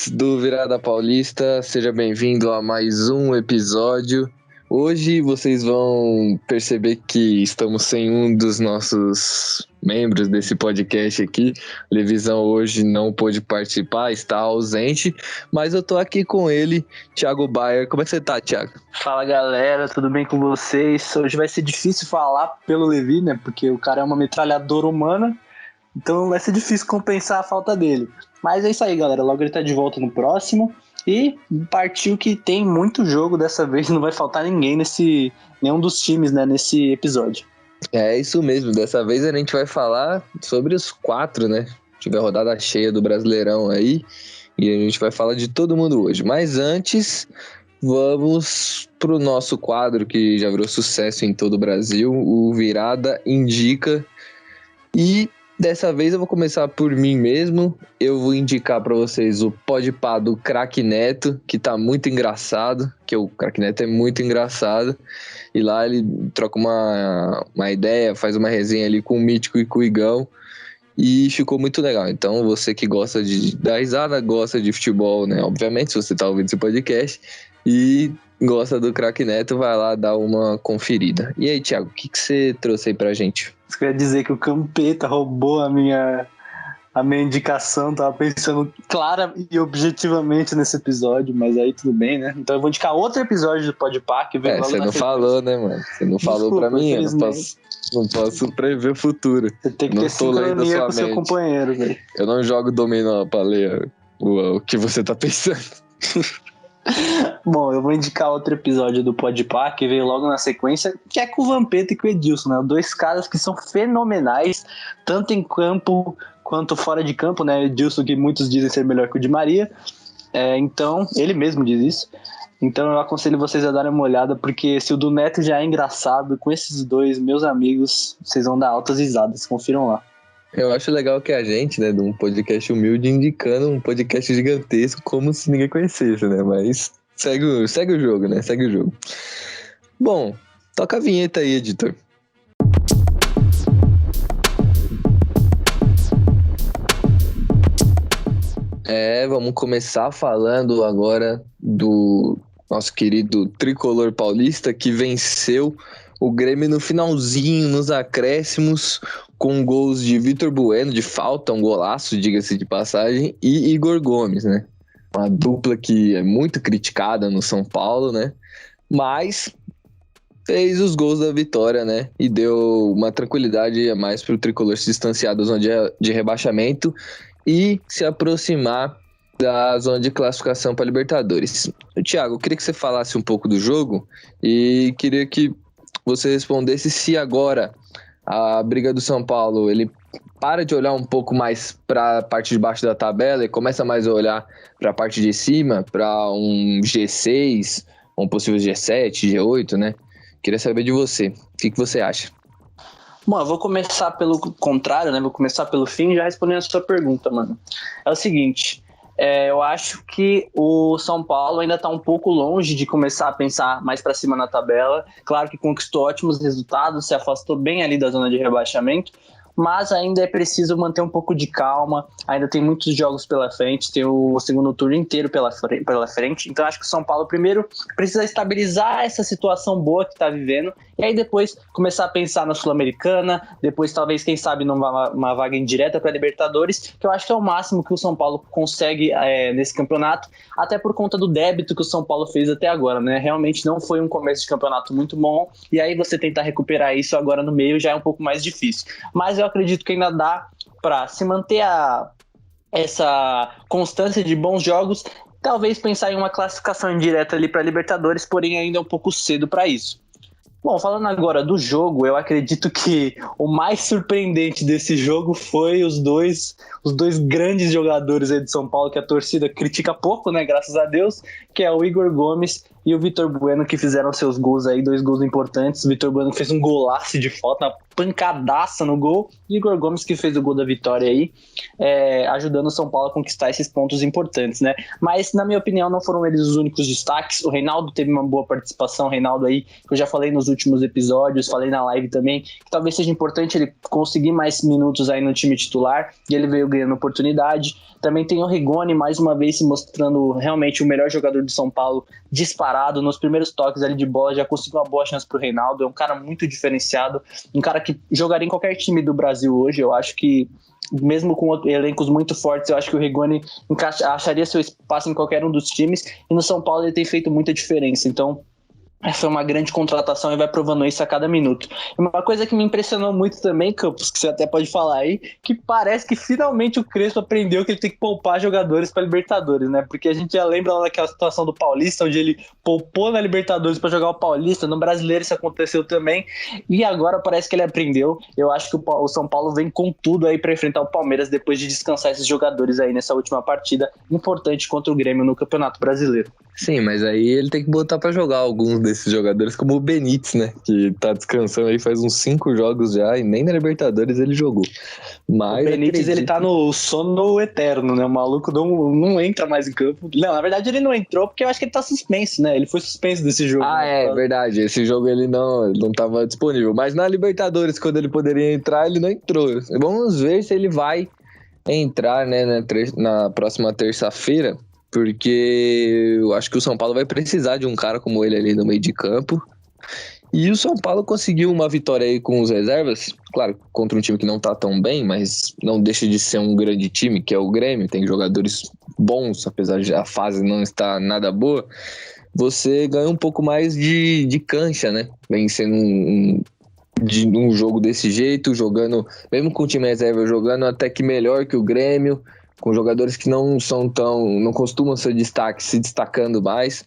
ouvintes do Virada Paulista, seja bem-vindo a mais um episódio. Hoje vocês vão perceber que estamos sem um dos nossos membros desse podcast aqui. Levisão hoje não pôde participar, está ausente, mas eu tô aqui com ele, Thiago Bayer. Como é que você tá, Thiago? Fala, galera, tudo bem com vocês? Hoje vai ser difícil falar pelo Levi, né? Porque o cara é uma metralhadora humana, então vai ser difícil compensar a falta dele. Mas é isso aí, galera. Logo ele tá de volta no próximo. E partiu que tem muito jogo dessa vez, não vai faltar nenhum dos times, né, nesse episódio. É isso mesmo, dessa vez a gente vai falar sobre os 4, né? Tive a rodada cheia do Brasileirão aí e a gente vai falar de todo mundo hoje. Mas antes, vamos pro nosso quadro que já virou sucesso em todo o Brasil, o Virada Indica. E dessa vez eu vou começar por mim mesmo. Eu vou indicar pra vocês o Podpah do Craque Neto, que tá muito engraçado, que o Craque Neto é muito engraçado. E lá ele troca uma ideia, faz uma resenha ali com o Mítico e com o Igão. E ficou muito legal. Então você que gosta de dar risada, gosta de futebol, né? Obviamente, se você tá ouvindo esse podcast e gosta do Craque Neto, vai lá dar uma conferida. E aí, Thiago, o que você trouxe aí pra gente? Isso quer dizer que o Campeta roubou a minha indicação, tava pensando clara e objetivamente nesse episódio, mas aí tudo bem, né? Então eu vou indicar outro episódio do Podpah que vem logo você não falou, né, mano? Você não falou pra mim, eu não posso prever o futuro. Você tem que ter sincronia com o seu companheiro, velho. Eu não jogo dominó pra ler o que você tá pensando. Bom, eu vou indicar outro episódio do Podpah que veio logo na sequência, que é com o Vampeta e com o Edilson, né? Dois caras que são fenomenais, tanto em campo quanto fora de campo, né? Edilson, que muitos dizem ser melhor que o Di Maria, então, ele mesmo diz isso. Então eu aconselho vocês a darem uma olhada, porque se o do Neto já é engraçado, com esses dois, meus amigos, vocês vão dar altas risadas, confiram lá. Eu acho legal que a gente, né, de um podcast humilde, indicando um podcast gigantesco como se ninguém conhecesse, né? Mas segue o jogo, né? Segue o jogo. Bom, toca a vinheta aí, editor. Vamos começar falando agora do nosso querido tricolor paulista que venceu o Grêmio no finalzinho, nos acréscimos, com gols de Vitor Bueno, de falta, um golaço, diga-se de passagem, e Igor Gomes, né? Uma dupla que é muito criticada no São Paulo, né? Mas fez os gols da vitória, né? E deu uma tranquilidade a mais para o tricolor se distanciar da zona de rebaixamento e se aproximar da zona de classificação para Libertadores. Thiago, eu queria que você falasse um pouco do jogo e queria que você respondesse se agora a briga do São Paulo, ele para de olhar um pouco mais para a parte de baixo da tabela e começa mais a olhar para a parte de cima, para um G6, um possível G7, G8, né? Queria saber de você. O que você acha? Bom, eu vou começar pelo contrário, né? Vou começar pelo fim, já respondendo a sua pergunta, mano. É o seguinte, eu acho que o São Paulo ainda está um pouco longe de começar a pensar mais para cima na tabela. Claro que conquistou ótimos resultados, se afastou bem ali da zona de rebaixamento, mas ainda é preciso manter um pouco de calma, ainda tem muitos jogos pela frente, tem o segundo turno inteiro pela frente, então acho que o São Paulo primeiro precisa estabilizar essa situação boa que está vivendo, e aí depois começar a pensar na Sul-Americana, depois talvez, quem sabe, numa vaga indireta para Libertadores, que eu acho que é o máximo que o São Paulo consegue nesse campeonato, até por conta do débito que o São Paulo fez até agora, né? Realmente não foi um começo de campeonato muito bom, e aí você tentar recuperar isso agora no meio já é um pouco mais difícil, mas eu acredito que ainda dá para se manter essa constância de bons jogos, talvez pensar em uma classificação indireta ali para Libertadores, porém ainda é um pouco cedo para isso. Bom, falando agora do jogo, eu acredito que o mais surpreendente desse jogo foi os dois grandes jogadores aí de São Paulo, que a torcida critica pouco, né, graças a Deus, que é o Igor Gomes e o Vitor Bueno, que fizeram seus gols aí, 2 gols importantes. O Vitor Bueno fez um golaço de falta, uma pancadaça no gol, e Igor Gomes, que fez o gol da vitória aí, ajudando o São Paulo a conquistar esses pontos importantes, né? Mas, na minha opinião, não foram eles os únicos destaques. O Reinaldo teve uma boa participação, o Reinaldo aí, que eu já falei nos últimos episódios, falei na live também, que talvez seja importante ele conseguir mais minutos aí no time titular, e ele veio ganhando oportunidade. Também tem o Rigoni, mais uma vez se mostrando realmente o melhor jogador do São Paulo, disparado, nos primeiros toques ali de bola, já conseguiu uma boa chance pro Reinaldo, é um cara muito diferenciado, um cara que jogaria em qualquer time do Brasil hoje. Eu acho que, mesmo com elencos muito fortes, eu acho que o Rigoni acharia seu espaço em qualquer um dos times, e no São Paulo ele tem feito muita diferença, então foi uma grande contratação e vai provando isso a cada minuto. Uma coisa que me impressionou muito também, Campos, que você até pode falar aí, que parece que finalmente o Crespo aprendeu que ele tem que poupar jogadores para Libertadores, né? Porque a gente já lembra lá daquela situação do Paulista, onde ele poupou na Libertadores para jogar o Paulista, no Brasileiro isso aconteceu também, e agora parece que ele aprendeu. Eu acho que o São Paulo vem com tudo aí para enfrentar o Palmeiras depois de descansar esses jogadores aí nessa última partida importante contra o Grêmio no Campeonato Brasileiro. Sim, mas aí ele tem que botar pra jogar alguns desses jogadores, como o Benítez, né? Que tá descansando aí faz uns 5 jogos já, e nem na Libertadores ele jogou. Mas o Benítez, ele tá no sono eterno, né? O maluco não entra mais em campo. Não, na verdade ele não entrou porque eu acho que ele tá suspenso, né? Ele foi suspenso desse jogo. É verdade. Esse jogo ele não tava disponível. Mas na Libertadores, quando ele poderia entrar, ele não entrou. Vamos ver se ele vai entrar, né, na próxima terça-feira, porque eu acho que o São Paulo vai precisar de um cara como ele ali no meio de campo. E o São Paulo conseguiu uma vitória aí com os reservas, claro, contra um time que não tá tão bem, mas não deixa de ser um grande time, que é o Grêmio, tem jogadores bons, apesar de a fase não estar nada boa. Você ganha um pouco mais de cancha, né? Vencendo um jogo desse jeito, jogando, mesmo com o time reserva, jogando até que melhor que o Grêmio, com jogadores que não costumam ser destaque, se destacando mais.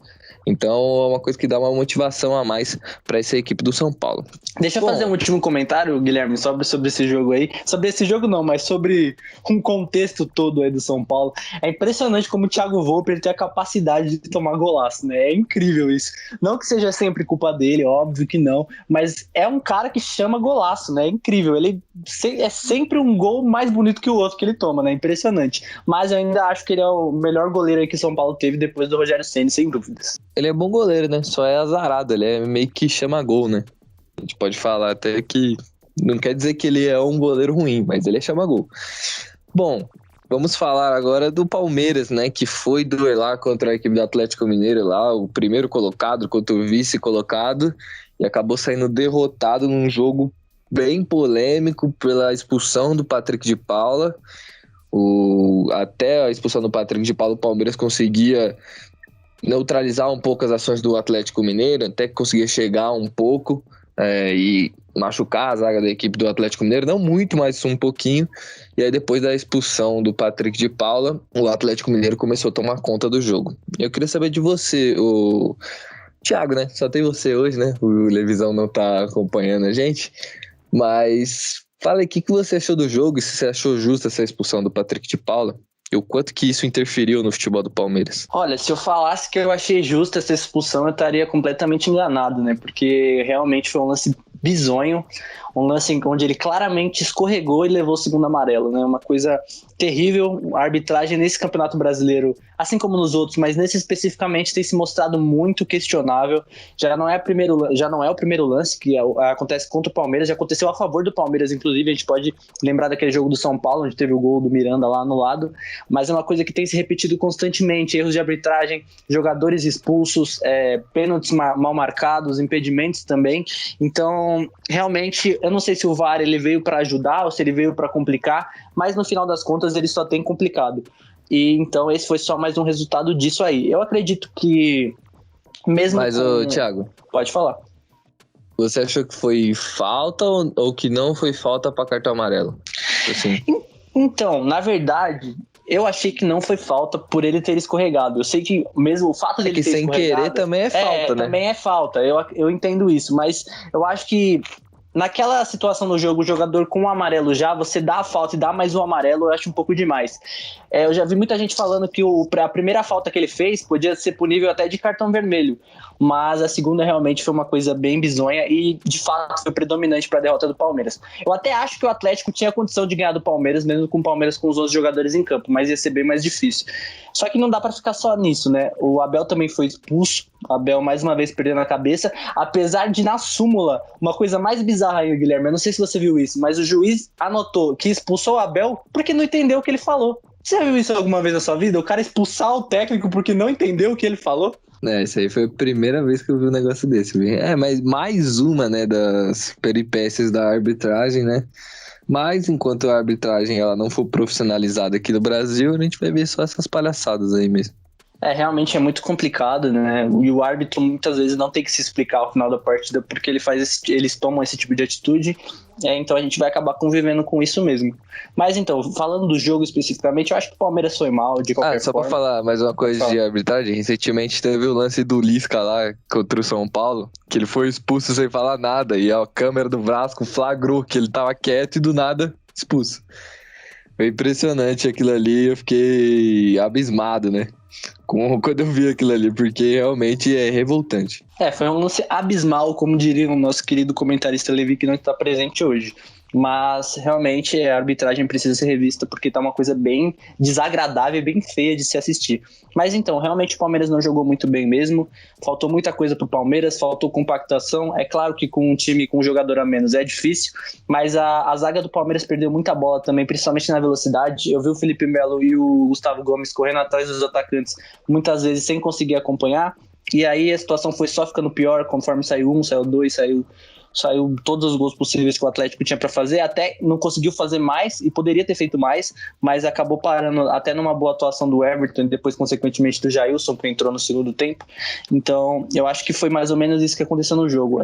Então é uma coisa que dá uma motivação a mais para essa equipe do São Paulo. Deixa eu fazer um último comentário, Guilherme, sobre esse jogo aí. Sobre esse jogo não, mas sobre um contexto todo aí do São Paulo. É impressionante como o Thiago Volpi ele tem a capacidade de tomar golaço, né? É incrível isso. Não que seja sempre culpa dele, óbvio que não, mas é um cara que chama golaço, né? É incrível. Ele é sempre um gol mais bonito que o outro que ele toma, né? Impressionante. Mas eu ainda acho que ele é o melhor goleiro aí que o São Paulo teve depois do Rogério Ceni, sem dúvidas. Ele é bom goleiro, né? Só é azarado, ele é meio que chama gol, né? A gente pode falar até que não quer dizer que ele é um goleiro ruim, mas ele chama gol. Bom, vamos falar agora do Palmeiras, né? Que foi duelar contra a equipe do Atlético Mineiro lá, o primeiro colocado contra o vice-colocado, e acabou saindo derrotado num jogo bem polêmico pela expulsão do Patrick de Paula. Até a expulsão do Patrick de Paula, o Palmeiras conseguia neutralizar um pouco as ações do Atlético Mineiro, até que conseguia chegar um pouco e machucar a zaga da equipe do Atlético Mineiro, não muito, mas um pouquinho. E aí depois da expulsão do Patrick de Paula, o Atlético Mineiro começou a tomar conta do jogo. Eu queria saber de você, o Thiago, né? Só tem você hoje, né? O Levisão não tá acompanhando a gente, mas fala aí, o que você achou do jogo e se você achou justa essa expulsão do Patrick de Paula? E o quanto que isso interferiu no futebol do Palmeiras? Olha, se eu falasse que eu achei justa essa expulsão, eu estaria completamente enganado, né? Porque realmente foi um lance bizonho, um lance onde ele claramente escorregou e levou o segundo amarelo, né? Uma coisa terrível. A arbitragem nesse Campeonato Brasileiro, assim como nos outros, mas nesse especificamente, tem se mostrado muito questionável. Já não é o primeiro lance que acontece contra o Palmeiras, já aconteceu a favor do Palmeiras, inclusive. A gente pode lembrar daquele jogo do São Paulo, onde teve o gol do Miranda lá anulado, mas é uma coisa que tem se repetido constantemente: erros de arbitragem, jogadores expulsos, pênaltis mal marcados, impedimentos também. Então, realmente, eu não sei se o VAR ele veio para ajudar ou se ele veio para complicar, mas no final das contas ele só tem complicado. E então esse foi só mais um resultado disso aí. Eu acredito que mesmo. Mas, Thiago, pode falar. Você achou que foi falta ou que não foi falta para cartão amarelo? Assim. Então, na verdade, eu achei que não foi falta por ele ter escorregado. Eu sei que mesmo o fato de ele ter escorregado... sem querer também é falta, né? Também é falta, eu entendo isso. Mas eu acho que naquela situação do jogo, o jogador com o amarelo já, você dá a falta e dá mais um amarelo, eu acho um pouco demais. Eu já vi muita gente falando que a primeira falta que ele fez podia ser punível até de cartão vermelho, mas a segunda realmente foi uma coisa bem bizonha e, de fato, foi predominante para a derrota do Palmeiras. Eu até acho que o Atlético tinha condição de ganhar do Palmeiras, mesmo com o Palmeiras com os 11 jogadores em campo, mas ia ser bem mais difícil. Só que não dá para ficar só nisso, né? O Abel também foi expulso, o Abel mais uma vez perdendo a cabeça, apesar de na súmula, uma coisa mais bizarra aí, Guilherme, eu não sei se você viu isso, mas o juiz anotou que expulsou o Abel porque não entendeu o que ele falou. Você já viu isso alguma vez na sua vida? O cara expulsar o técnico porque não entendeu o que ele falou? Isso aí foi a primeira vez que eu vi um negócio desse. Mas mais uma, né, das peripécias da arbitragem, né? Mas enquanto a arbitragem ela não for profissionalizada aqui no Brasil, a gente vai ver só essas palhaçadas aí mesmo. Realmente é muito complicado, né? E o árbitro muitas vezes não tem que se explicar ao final da partida porque eles tomam esse tipo de atitude, então a gente vai acabar convivendo com isso mesmo. Mas então, falando do jogo especificamente, eu acho que o Palmeiras foi mal, de qualquer só forma. pra falar mais uma coisa de arbitragem, recentemente teve o lance do Lisca lá contra o São Paulo, que ele foi expulso sem falar nada, e a câmera do Vasco flagrou que ele tava quieto e do nada expulso. Foi impressionante aquilo ali, eu fiquei abismado, né? Quando eu vi aquilo ali, porque realmente é revoltante. Foi um lance abismal, como diria o nosso querido comentarista Levi, que não está presente hoje. Mas realmente a arbitragem precisa ser revista porque tá uma coisa bem desagradável e bem feia de se assistir. Mas então, realmente o Palmeiras não jogou muito bem mesmo, faltou muita coisa pro Palmeiras, faltou compactação. É claro que com um time com um jogador a menos é difícil, mas a zaga do Palmeiras perdeu muita bola também, principalmente na velocidade. Eu vi o Felipe Melo e o Gustavo Gomes correndo atrás dos atacantes, muitas vezes sem conseguir acompanhar, e aí a situação foi só ficando pior conforme saiu um, saiu dois, saiu todos os gols possíveis que o Atlético tinha para fazer, até não conseguiu fazer mais e poderia ter feito mais, mas acabou parando até numa boa atuação do Everton e depois consequentemente do Jailson, que entrou no segundo tempo. Então eu acho que foi mais ou menos isso que aconteceu no jogo.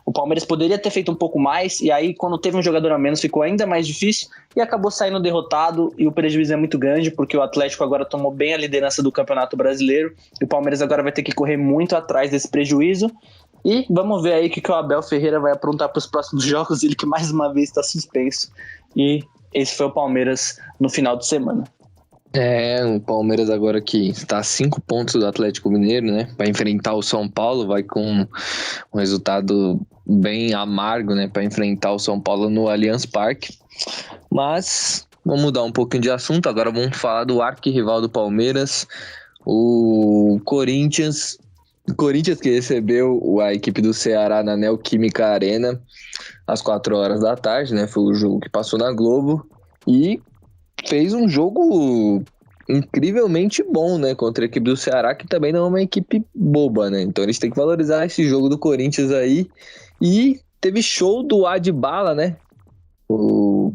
O Palmeiras poderia ter feito um pouco mais, e aí quando teve um jogador a menos ficou ainda mais difícil e acabou saindo derrotado, e o prejuízo é muito grande porque o Atlético agora tomou bem a liderança do Campeonato Brasileiro e o Palmeiras agora vai ter que correr muito atrás desse prejuízo. E vamos ver aí o que o Abel Ferreira vai aprontar para os próximos jogos, ele que mais uma vez está suspenso. E esse foi o Palmeiras no final de semana. O Palmeiras agora que está a 5 pontos do Atlético Mineiro, né? Vai enfrentar o São Paulo, vai com um resultado bem amargo, né? Para enfrentar o São Paulo no Allianz Parque. Mas vamos mudar um pouquinho de assunto, agora vamos falar do arquirrival do Palmeiras, o Corinthians. O Corinthians que recebeu a equipe do Ceará na Neoquímica Arena às 4 horas da tarde, né? Foi o jogo que passou na Globo e fez um jogo incrivelmente bom, né? Contra a equipe do Ceará, que também não é uma equipe boba, né? Então eles têm que valorizar esse jogo do Corinthians aí. E teve show do Adbala, né? O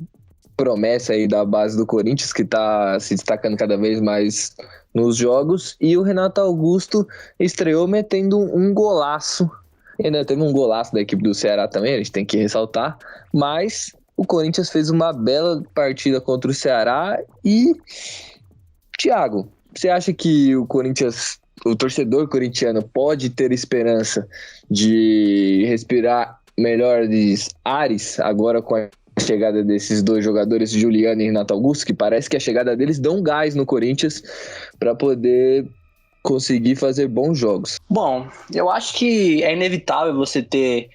promessa aí da base do Corinthians, que tá se destacando cada vez mais nos jogos, e o Renato Augusto estreou metendo um golaço. Ainda teve um golaço da equipe do Ceará também, a gente tem que ressaltar, mas o Corinthians fez uma bela partida contra o Ceará. E Thiago, você acha que o torcedor corintiano pode ter esperança de respirar melhores ares agora com a chegada desses dois jogadores, Juliano e Renato Augusto, que parece que a chegada deles dá um gás no Corinthians para poder conseguir fazer bons jogos? Bom, eu acho que é inevitável você ter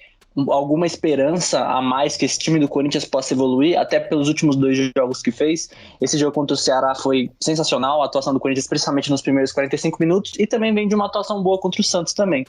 alguma esperança a mais que esse time do Corinthians possa evoluir, até pelos últimos 2 jogos que fez. Esse jogo contra o Ceará foi sensacional, a atuação do Corinthians, principalmente nos primeiros 45 minutos, e também vem de uma atuação boa contra o Santos também.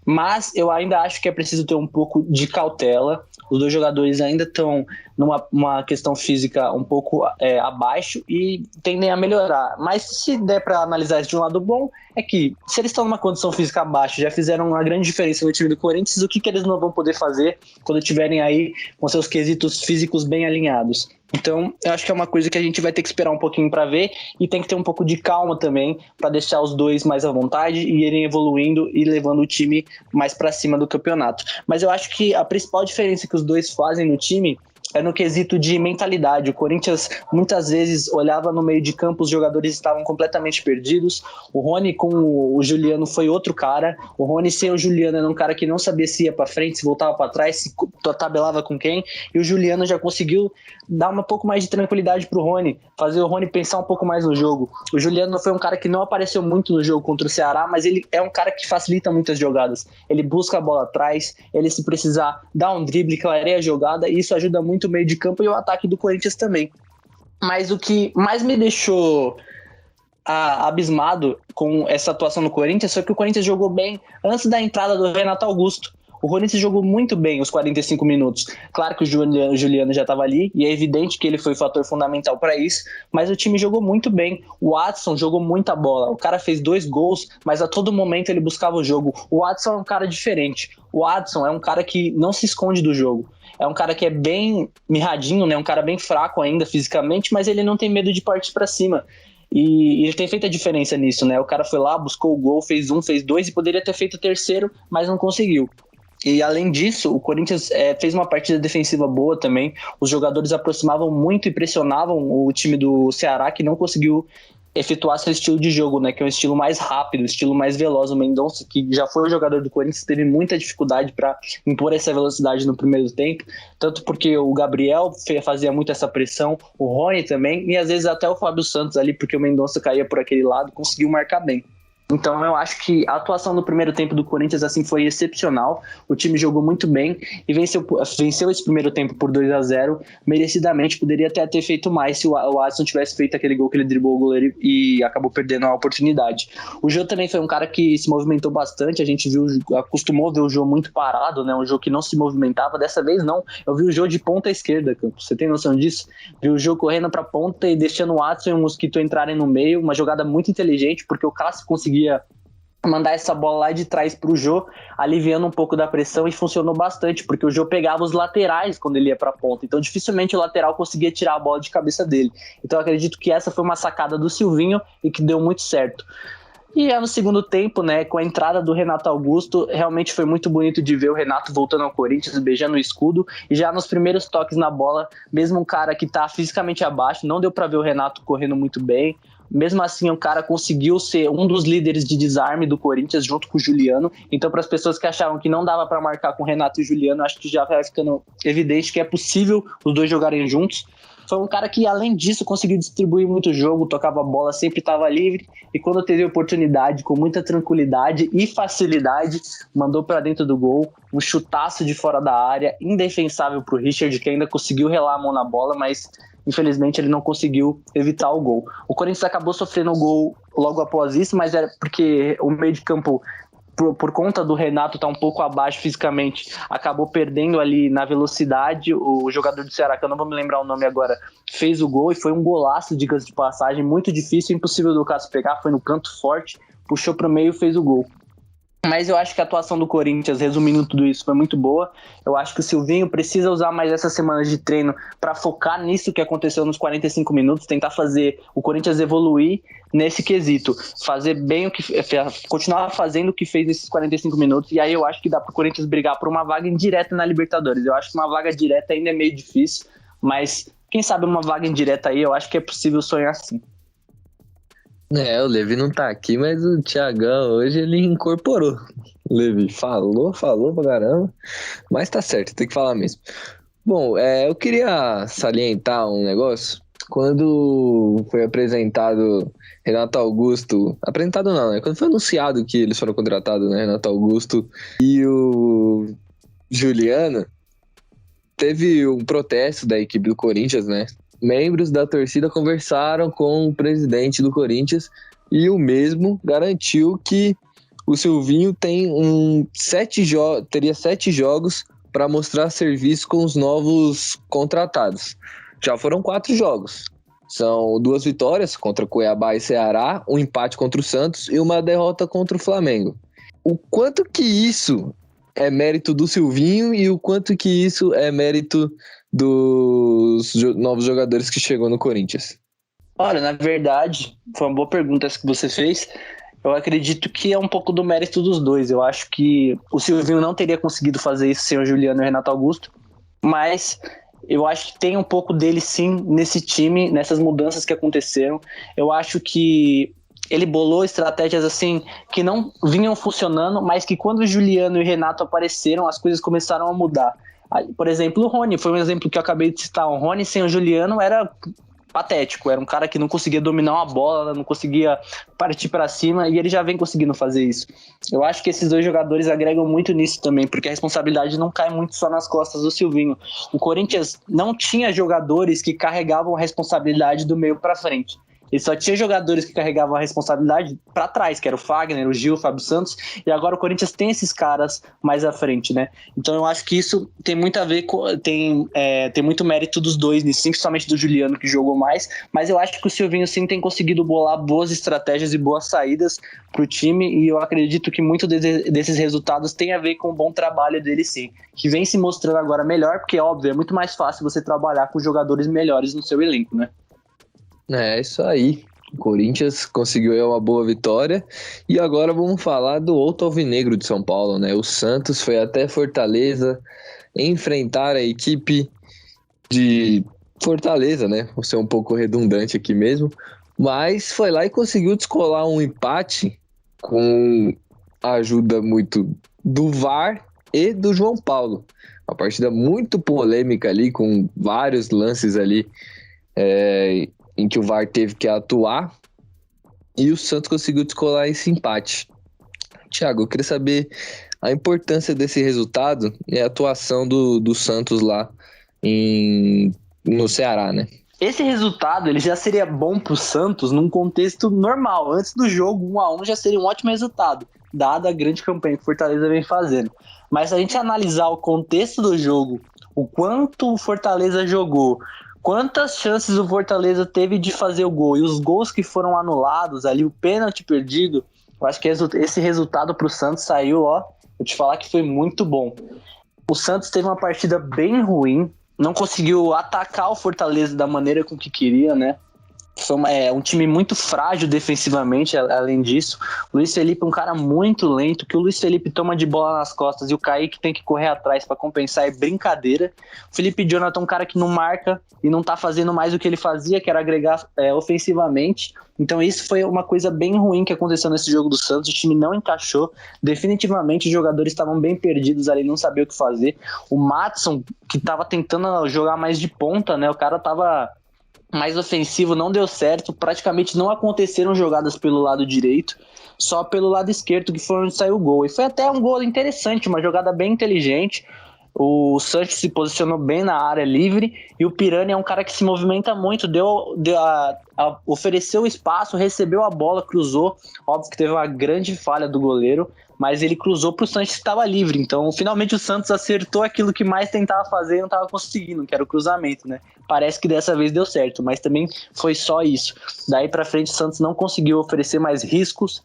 Mas eu ainda acho que é preciso ter um pouco de cautela. Os dois jogadores ainda estão numa questão física um pouco abaixo e tendem a melhorar. Mas se der para analisar isso de um lado bom, é que se eles estão numa condição física abaixo, já fizeram uma grande diferença no time do Corinthians, o que eles não vão poder fazer quando estiverem aí com seus quesitos físicos bem alinhados? Então, eu acho que é uma coisa que a gente vai ter que esperar um pouquinho para ver, e tem que ter um pouco de calma também para deixar os dois mais à vontade e irem evoluindo e levando o time mais para cima do campeonato. Mas eu acho que a principal diferença que os dois fazem no time é no quesito de mentalidade. O Corinthians muitas vezes olhava no meio de campo, os jogadores estavam completamente perdidos. O Rony com o Juliano foi outro cara. O Rony sem o Juliano era um cara que não sabia se ia para frente, se voltava para trás, se tabelava com quem. E o Juliano já conseguiu dar um pouco mais de tranquilidade pro Rony, fazer o Rony pensar um pouco mais no jogo. O Juliano foi um cara que não apareceu muito no jogo contra o Ceará, mas ele é um cara que facilita muitas jogadas. Ele busca a bola atrás, ele se precisar dá um drible, clareia a jogada, e isso ajuda muito o meio de campo e o ataque do Corinthians também. Mas o que mais me deixou abismado com essa atuação do Corinthians foi que o Corinthians jogou bem antes da entrada do Renato Augusto. O Corinthians jogou muito bem os 45 minutos. Claro que o Juliano já estava ali, e é evidente que ele foi o fator fundamental para isso, mas o time jogou muito bem. O Watson jogou muita bola. O cara fez 2 gols, mas a todo momento ele buscava o jogo. O Watson é um cara diferente. O Watson é um cara que não se esconde do jogo. É um cara que é bem mirradinho, né? Um cara bem fraco ainda fisicamente, mas ele não tem medo de partir para cima. E ele tem feito a diferença nisso, né? O cara foi lá, buscou o gol, fez 1, fez 2 e poderia ter feito o terceiro, mas não conseguiu. E além disso, o Corinthians fez uma partida defensiva boa também. Os jogadores aproximavam muito e pressionavam o time do Ceará, que não conseguiu efetuar seu estilo de jogo, né? Que é um estilo mais rápido, um estilo mais veloz. O Mendonça, que já foi o jogador do Corinthians, teve muita dificuldade para impor essa velocidade no primeiro tempo, tanto porque o Gabriel fazia muito essa pressão, o Rony também, e às vezes até o Fábio Santos ali, porque o Mendonça caía por aquele lado, conseguiu marcar bem. Então eu acho que a atuação no primeiro tempo do Corinthians assim foi excepcional. O time jogou muito bem e venceu esse primeiro tempo por 2-0 merecidamente. Poderia até ter feito mais se o Watson tivesse feito aquele gol que ele driblou o goleiro e acabou perdendo a oportunidade. O Jô também foi um cara que se movimentou bastante. A gente acostumou ver o Jô muito parado, né? Um Jô que não se movimentava. Dessa vez não, eu vi o Jô de ponta esquerda, Campos. Você tem noção disso? Vi o Jô correndo para ponta e deixando o Watson e o Mosquito entrarem no meio. Uma jogada muito inteligente, porque o Cássio conseguia mandar essa bola lá de trás pro Jô, aliviando um pouco da pressão, e funcionou bastante, porque o Jô pegava os laterais quando ele ia pra ponta, então dificilmente o lateral conseguia tirar a bola de cabeça dele. Então eu acredito que essa foi uma sacada do Silvinho e que deu muito certo. E no segundo tempo, né, com a entrada do Renato Augusto, realmente foi muito bonito de ver o Renato voltando ao Corinthians, beijando o escudo, e já nos primeiros toques na bola, mesmo um cara que tá fisicamente abaixo, não deu pra ver o Renato correndo muito bem. Mesmo assim, o cara conseguiu ser um dos líderes de desarme do Corinthians junto com o Juliano. Então, para as pessoas que achavam que não dava para marcar com o Renato e o Juliano, acho que já vai ficando evidente que é possível os dois jogarem juntos. Foi um cara que, além disso, conseguiu distribuir muito jogo, tocava a bola, sempre estava livre, e quando teve oportunidade, com muita tranquilidade e facilidade, mandou para dentro do gol, um chutaço de fora da área, indefensável para o Richard, que ainda conseguiu relar a mão na bola, mas infelizmente ele não conseguiu evitar o gol. O Corinthians acabou sofrendo o gol logo após isso, mas era porque o meio de campo, por conta do Renato estar um pouco abaixo fisicamente, acabou perdendo ali na velocidade. O jogador do Ceará, que eu não vou me lembrar o nome agora, fez o gol, e foi um golaço, diga-se de passagem, muito difícil, impossível do Cássio pegar, foi no canto forte, puxou para o meio e fez o gol. Mas eu acho que a atuação do Corinthians, resumindo tudo isso, foi muito boa. Eu acho que o Silvinho precisa usar mais essas semanas de treino para focar nisso que aconteceu nos 45 minutos, tentar fazer o Corinthians evoluir nesse quesito, fazer bem continuar fazendo o que fez nesses 45 minutos, e aí eu acho que dá para o Corinthians brigar por uma vaga indireta na Libertadores. Eu acho que uma vaga direta ainda é meio difícil, mas quem sabe uma vaga indireta aí, eu acho que é possível sonhar sim. O Levi não tá aqui, mas o Thiagão hoje ele incorporou. O Levi falou pra caramba, mas tá certo, tem que falar mesmo. Bom, eu queria salientar um negócio. Quando foi apresentado Renato Augusto, apresentado não, né? Quando foi anunciado que eles foram contratados, né? Renato Augusto e o Juliano, teve um protesto da equipe do Corinthians, né? Membros da torcida conversaram com o presidente do Corinthians e o mesmo garantiu que o Silvinho teria 7 jogos para mostrar serviço com os novos contratados. Já foram 4 jogos. São 2 vitórias contra Cuiabá e Ceará, um empate contra o Santos e uma derrota contra o Flamengo. O quanto que isso é mérito do Silvinho e o quanto que isso é mérito dos novos jogadores que chegou no Corinthians? Olha, na verdade, foi uma boa pergunta essa que você fez. Eu acredito que é um pouco do mérito dos dois. Eu acho que o Silvinho não teria conseguido fazer isso sem o Juliano e o Renato Augusto, mas eu acho que tem um pouco dele sim nesse time, nessas mudanças que aconteceram. Eu acho que ele bolou estratégias assim que não vinham funcionando, mas que quando o Juliano e o Renato apareceram, as coisas começaram a mudar. Por exemplo, o Rony foi um exemplo que eu acabei de citar. O Rony sem o Juliano era patético, era um cara que não conseguia dominar uma bola, não conseguia partir para cima, e ele já vem conseguindo fazer isso. Eu acho que esses dois jogadores agregam muito nisso também, porque a responsabilidade não cai muito só nas costas do Silvinho. O Corinthians não tinha jogadores que carregavam a responsabilidade do meio para frente. Ele só tinha jogadores que carregavam a responsabilidade para trás, que era o Fagner, o Gil, o Fábio Santos, e agora o Corinthians tem esses caras mais à frente, né? Então eu acho que isso tem muito a ver com... Tem muito mérito dos dois nisso, principalmente do Juliano, que jogou mais, mas eu acho que o Silvinho sim tem conseguido bolar boas estratégias e boas saídas pro time, e eu acredito que muito desses resultados tem a ver com o bom trabalho dele sim, que vem se mostrando agora melhor, porque óbvio, é muito mais fácil você trabalhar com jogadores melhores no seu elenco, né? É isso aí. O Corinthians conseguiu aí uma boa vitória. E agora vamos falar do outro alvinegro de São Paulo, né? O Santos foi até Fortaleza enfrentar a equipe de Fortaleza, né? Vou ser um pouco redundante aqui mesmo. Mas foi lá e conseguiu descolar um empate com a ajuda muito do VAR e do João Paulo. Uma partida muito polêmica ali, com vários lances ali em que o VAR teve que atuar, e o Santos conseguiu descolar esse empate. Thiago, eu queria saber a importância desse resultado e a atuação do Santos lá no Ceará, né? Esse resultado ele já seria bom pro Santos num contexto normal. Antes do jogo, 1-1 já seria um ótimo resultado, dada a grande campanha que o Fortaleza vem fazendo. Mas se a gente analisar o contexto do jogo, o quanto o Fortaleza jogou, quantas chances o Fortaleza teve de fazer o gol e os gols que foram anulados ali, o pênalti perdido, eu acho que esse resultado pro Santos saiu, vou te falar que foi muito bom. O Santos teve uma partida bem ruim, não conseguiu atacar o Fortaleza da maneira com que queria, né? Foi um time muito frágil defensivamente, além disso. O Luiz Felipe é um cara muito lento, que o Luiz Felipe toma de bola nas costas e o Kaique tem que correr atrás para compensar, é brincadeira. O Felipe Jonathan é um cara que não marca e não tá fazendo mais o que ele fazia, que era agregar ofensivamente. Então isso foi uma coisa bem ruim que aconteceu nesse jogo do Santos, o time não encaixou, definitivamente os jogadores estavam bem perdidos ali, não sabiam o que fazer. O Maatson, que tava tentando jogar mais de ponta, né, o cara tava mais ofensivo, não deu certo, praticamente não aconteceram jogadas pelo lado direito, só pelo lado esquerdo, que foi onde saiu o gol, e foi até um gol interessante, uma jogada bem inteligente. O Sanches se posicionou bem na área livre, e o Pirani é um cara que se movimenta muito, ofereceu espaço, recebeu a bola, cruzou, óbvio que teve uma grande falha do goleiro, mas ele cruzou para o Sanches que estava livre, então finalmente o Santos acertou aquilo que mais tentava fazer e não estava conseguindo, que era o cruzamento, né? Parece que dessa vez deu certo, mas também foi só isso. Daí para frente o Santos não conseguiu oferecer mais riscos,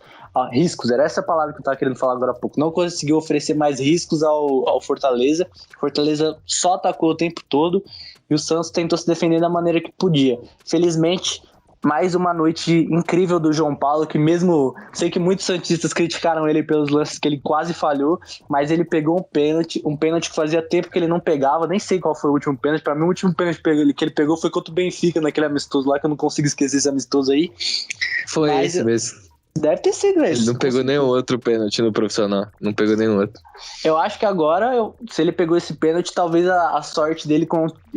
era essa a palavra que eu estava querendo falar agora há pouco, não conseguiu oferecer mais riscos ao Fortaleza. Fortaleza só atacou o tempo todo e o Santos tentou se defender da maneira que podia. Felizmente, mais uma noite incrível do João Paulo, que mesmo, sei que muitos santistas criticaram ele pelos lances que ele quase falhou, mas ele pegou um pênalti que fazia tempo que ele não pegava, nem sei qual foi o último pênalti, pra mim o último pênalti que ele pegou foi contra o Benfica, naquele amistoso lá, que eu não consigo esquecer esse amistoso aí. Foi mas esse mesmo. Deve ter sido esse. Ele não pegou nenhum outro pênalti no profissional. Não pegou nenhum outro. Eu acho que agora, se ele pegou esse pênalti, talvez a sorte dele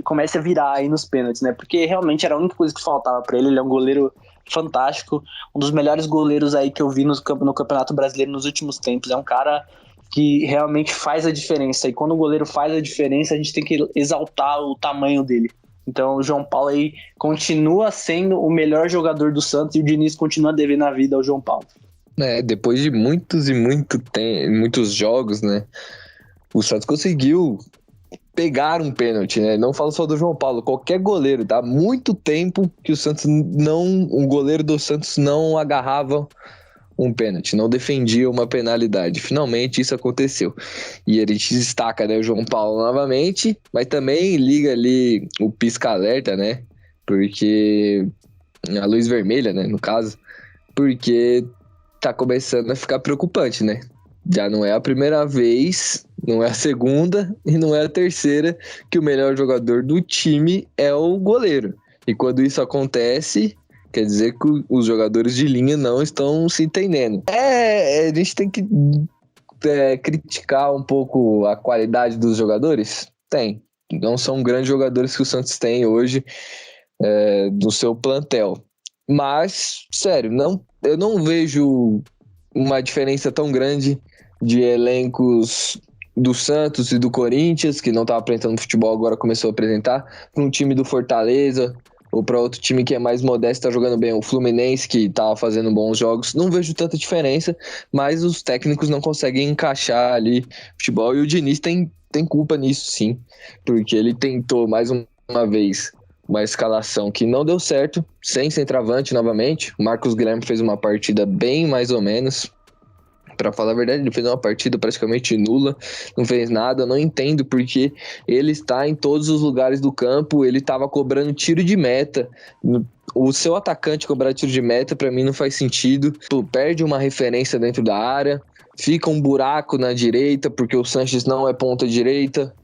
comece a virar aí nos pênaltis, né? Porque realmente era a única coisa que faltava pra ele. Ele é um goleiro fantástico. Um dos melhores goleiros aí que eu vi no Campeonato Brasileiro nos últimos tempos. É um cara que realmente faz a diferença. E quando o goleiro faz a diferença, a gente tem que exaltar o tamanho dele. Então o João Paulo aí continua sendo o melhor jogador do Santos e o Diniz continua devendo a vida ao João Paulo. Depois de muitos jogos, né, o Santos conseguiu pegar um pênalti, né? Não falo só do João Paulo, qualquer goleiro, tá? Muito tempo que o goleiro do Santos não agarrava um pênalti, não defendia uma penalidade. Finalmente isso aconteceu. E a gente destaca, né, o João Paulo novamente, mas também liga ali o pisca-alerta, né? Porque a luz vermelha, né, no caso, porque tá começando a ficar preocupante, né? Já não é a primeira vez não é a segunda e não é a terceira, que o melhor jogador do time é o goleiro. E quando isso acontece, quer dizer que os jogadores de linha não estão se entendendo. A gente tem que criticar um pouco a qualidade dos jogadores? Tem. Não são grandes jogadores que o Santos tem hoje do seu plantel. Mas, sério, eu não vejo uma diferença tão grande de elencos do Santos e do Corinthians, que não estava apresentando futebol, agora começou a apresentar, para um time do Fortaleza, ou para outro time que é mais modesto, está jogando bem, o Fluminense, que estava fazendo bons jogos. Não vejo tanta diferença, mas os técnicos não conseguem encaixar ali futebol, e o Diniz tem culpa nisso, sim, porque ele tentou mais uma vez uma escalação que não deu certo, sem centroavante novamente. O Marcos Guilherme fez uma partida bem mais ou menos. Pra falar a verdade, ele fez uma partida praticamente nula, não fez nada. Eu não entendo porque ele está em todos os lugares do campo, ele estava cobrando tiro de meta. O seu atacante cobrar tiro de meta, pra mim, não faz sentido. Tu perde uma referência dentro da área, fica um buraco na direita, porque o Sanches não é ponta direita.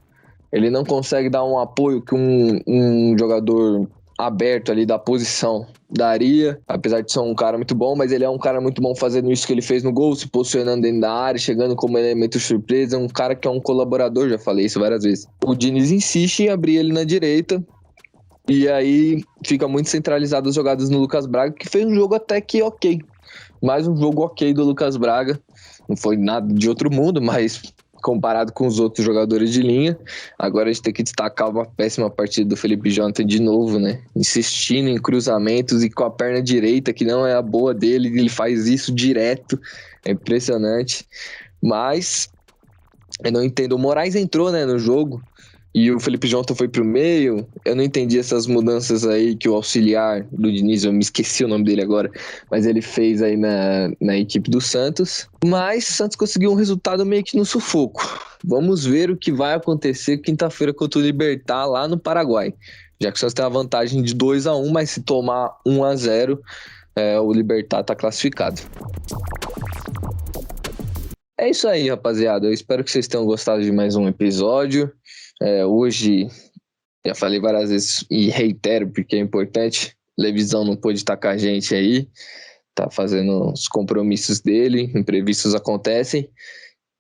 Ele não consegue dar um apoio que um jogador aberto ali da posição daria, apesar de ser um cara muito bom, mas ele é um cara muito bom fazendo isso que ele fez no gol, se posicionando dentro da área, chegando como elemento surpresa, um cara que é um colaborador, já falei isso várias vezes. O Diniz insiste em abrir ele na direita, e aí fica muito centralizado as jogadas no Lucas Braga, que fez um jogo até que ok, mais um jogo ok do Lucas Braga, não foi nada de outro mundo, mas comparado com os outros jogadores de linha. Agora a gente tem que destacar uma péssima partida do Felipe Jonathan de novo, né? Insistindo em cruzamentos e com a perna direita, que não é a boa dele, ele faz isso direto. É impressionante. Mas eu não entendo. O Moraes entrou, né, no jogo, e o Felipe Jonathan foi pro meio. Eu não entendi essas mudanças aí que o auxiliar do Diniz, eu me esqueci o nome dele agora, mas ele fez aí na equipe do Santos. Mas o Santos conseguiu um resultado meio que no sufoco. Vamos ver o que vai acontecer quinta-feira contra o Libertad lá no Paraguai. Já que o Santos tem a vantagem de 2-1, mas se tomar 1-0, o Libertad tá classificado. É isso aí, rapaziada. Eu espero que vocês tenham gostado de mais um episódio. Hoje, já falei várias vezes e reitero porque é importante, televisão não pôde estar com a gente aí, tá fazendo os compromissos dele, imprevistos acontecem,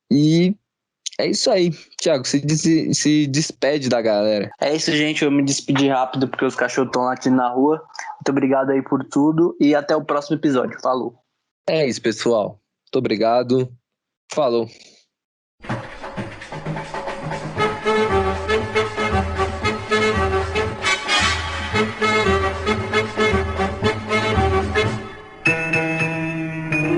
e é isso aí. Thiago, se despede da galera. É isso, gente, eu me despedi rápido porque os cachorros estão latindo na rua. Muito obrigado aí por tudo e até o próximo episódio. Falou. É isso, pessoal. Muito obrigado. Falou.